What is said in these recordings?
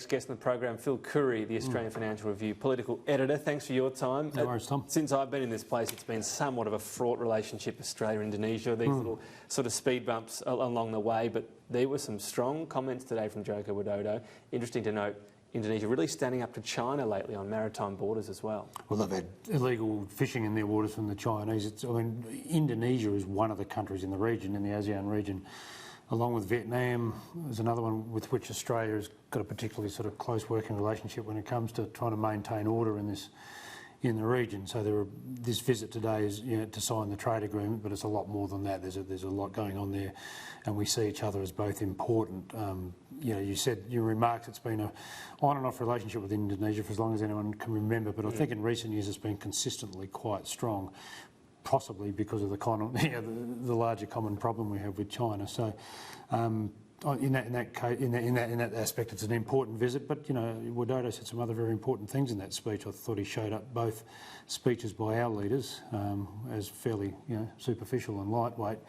Guest on the program, Phil Coorey, the Australian Financial Review political editor. Thanks for your time. No worries, Tom. Since I've been in this place, it's been somewhat of a fraught relationship, Australia and Indonesia, these little sort of speed bumps along the way, but there were some strong comments today from Joko Widodo. Interesting to note, Indonesia really standing up to China lately on maritime borders as well. Well, they've had illegal fishing in their waters from the Chinese. Indonesia is one of the countries in the region, in the ASEAN region, along with Vietnam. There's another one with which Australia has got a particularly sort of close working relationship when it comes to trying to maintain order in the region. So this visit today is to sign the trade agreement, but it's a lot more than that. There's a lot going on there, and we see each other as both important. You said your remarks, it's been a on and off relationship with Indonesia for as long as anyone can remember, but I think in recent years it's been consistently quite strong, possibly because of the larger common problem we have with China. So in that aspect, it's an important visit. But Widodo said some other very important things in that speech. I thought he showed up both speeches by our leaders as fairly superficial and lightweight.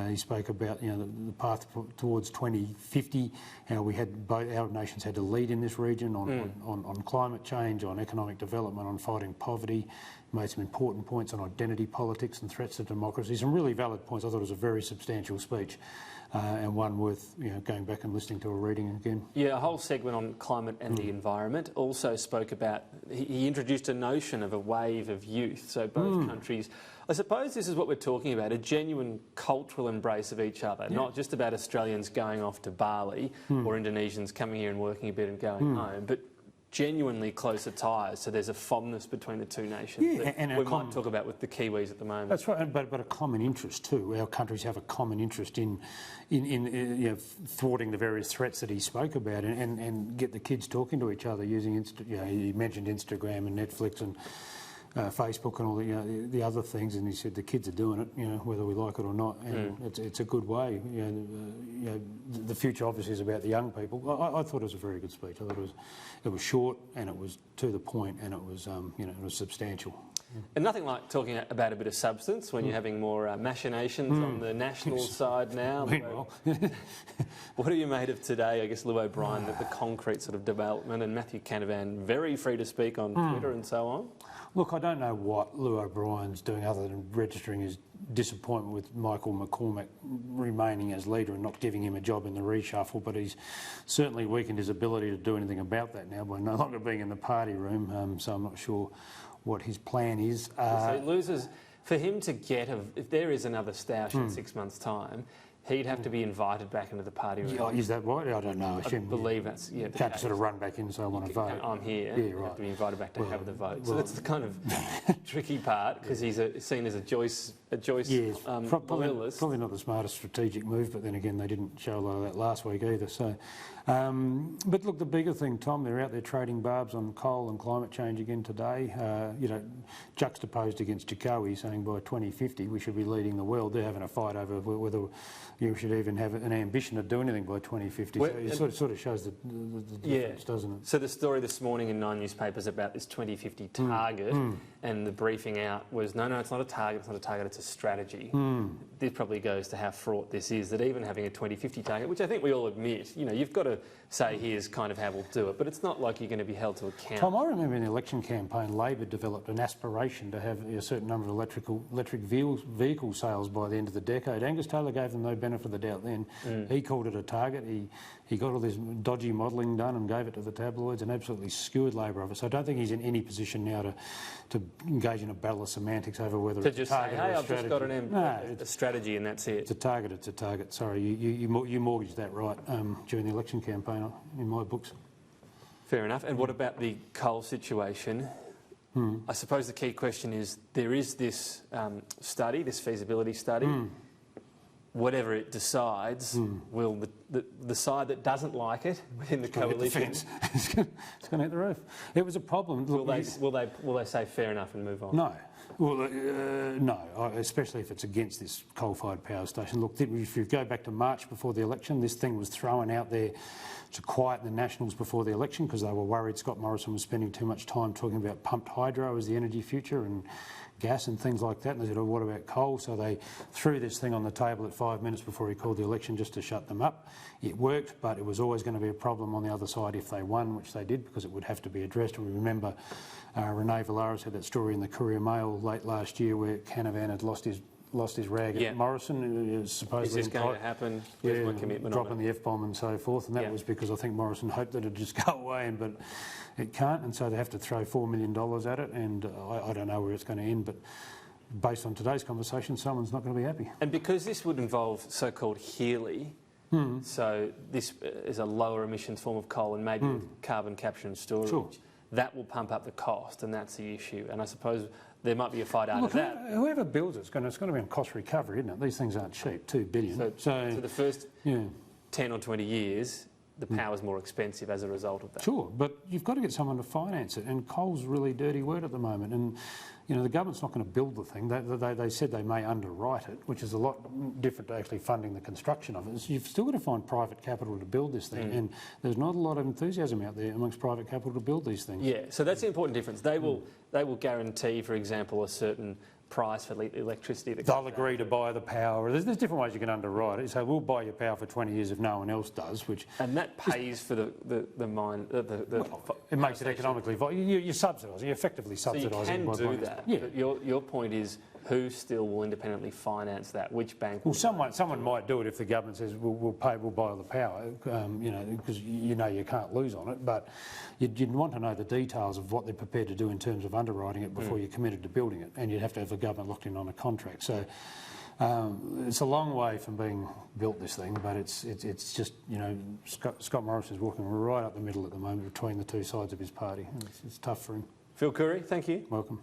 He spoke about the path towards 2050, how both our nations had to lead in this region on climate change, on economic development, on fighting poverty. Made some important points on identity politics and threats to democracy. Some really valid points. I thought it was a very substantial speech and one worth going back and listening to or reading again. Yeah, a whole segment on climate and the environment. Also spoke about, he introduced a notion of a wave of youth. So both countries, I suppose this is what we're talking about, a genuine cultural embrace of each other, not just about Australians going off to Bali or Indonesians coming here and working a bit and going home, but genuinely closer ties, so there's a fondness between the two nations that we might talk about with the Kiwis at the moment. That's right, but a common interest too. Our countries have a common interest in thwarting the various threats that he spoke about and get the kids talking to each other using, he mentioned Instagram and Netflix and Facebook and all the other things, and he said the kids are doing it, whether we like it or not, and it's a good way. The future obviously is about the young people. I thought it was a very good speech. I thought it was short and it was to the point and it was it was substantial. And nothing like talking about a bit of substance when you're having more machinations on the national side now. What have you made of today? I guess Lou O'Brien, the concrete sort of development, and Matthew Canavan very free to speak on Twitter and so on. Look, I don't know what Lou O'Brien's doing other than registering his disappointment with Michael McCormack remaining as leader and not giving him a job in the reshuffle, but he's certainly weakened his ability to do anything about that now by no longer being in the party room, so I'm not sure what his plan is. So he loses, for him to get, if there is another STOUSH in 6 months' time, he'd have to be invited back into the party room. Yeah, is that right? I don't know. I believe that's the can't just sort of run back in and say I want to vote. I'm here. Yeah, You right. have to be invited back to have the vote. So that's the kind of tricky part, because he's seen as a Joyce loyalist. Probably not the smartest strategic move, but then again, they didn't show a lot of that last week either. So, but look, the bigger thing, Tom, they're out there trading barbs on coal and climate change again today. Juxtaposed against Jokowi saying by 2050 we should be leading the world. They're having a fight over whether you should even have an ambition to do anything by 2050. So it sort of shows the difference, doesn't it? So the story this morning in 9 newspapers about this 2050 target and the briefing out was, no, it's not a target, it's a strategy. This probably goes to how fraught this is, that even having a 2050 target, which I think we all admit, you've got to say here's kind of how we'll do it, but it's not like you're going to be held to account. Tom, I remember in the election campaign, Labor developed an aspiration to have a certain number of electric vehicle sales by the end of the decade. Angus Taylor gave them no benefit of the doubt then. He called it a target. He got all this dodgy modelling done and gave it to the tabloids and absolutely skewered Labor of it. So I don't think he's in any position now to engage in a battle of semantics over whether it's a target or a strategy. I've just got a strategy and that's it. It's a target. Sorry, you mortgaged that right during the election campaign in my books. Fair enough. And what about the coal situation? I suppose the key question is, there is this study, this feasibility study. Whatever it decides, will the side that doesn't like it within the coalition... It's going to hit the roof. It was a problem. Will they say fair enough and move on? No. Well, no, especially if it's against this coal-fired power station. Look, if you go back to March before the election, this thing was thrown out there to quiet the Nationals before the election because they were worried Scott Morrison was spending too much time talking about pumped hydro as the energy future and gas and things like that. And they said, oh, what about coal? So they threw this thing on the table at 5 minutes before he called the election just to shut them up. It worked, but it was always going to be a problem on the other side if they won, which they did, because it would have to be addressed. And we remember Renee Valaris had that story in the Courier Mail late last year where Canavan had lost his rag at Morrison. Supposedly is this going to happen? Where's my commitment dropping on it? the F-bomb and so forth. And that was because I think Morrison hoped that it'd just go away, but it can't. And so they have to throw $4 million at it. And I don't know where it's going to end, but based on today's conversation, someone's not going to be happy. And because this would involve so-called Healy, so this is a lower emissions form of coal and maybe with carbon capture and storage, that will pump up the cost, and that's the issue. And I suppose there might be a fight out of that. Whoever builds it's going to be on cost recovery, isn't it? These things aren't cheap, $2 billion. So the first 10 or 20 years, the power's more expensive as a result of that. Sure, but you've got to get someone to finance it, and coal's a really dirty word at the moment. And the government's not going to build the thing. They said they may underwrite it, which is a lot different to actually funding the construction of it. So you've still got to find private capital to build this thing, and there's not a lot of enthusiasm out there amongst private capital to build these things. Yeah, so that's the important difference. They will guarantee, for example, a certain price for electricity. They'll agree to buy the power. There's different ways you can underwrite it. So we'll buy your power for 20 years if no one else does, and that pays for the mine. It makes it economically viable. You're subsidising. You're effectively subsidising. So you can do that. Yeah. But your point is, who still will independently finance that? Which bank? Well, someone might do it if the government says we'll buy all the power, because you can't lose on it. But you'd want to know the details of what they're prepared to do in terms of underwriting it before you're committed to building it, and you'd have to have the government locked in on a contract. So it's a long way from being built, this thing, but it's just Scott Morrison's walking right up the middle at the moment between the two sides of his party. It's tough for him. Phil Coorey, thank you. Welcome.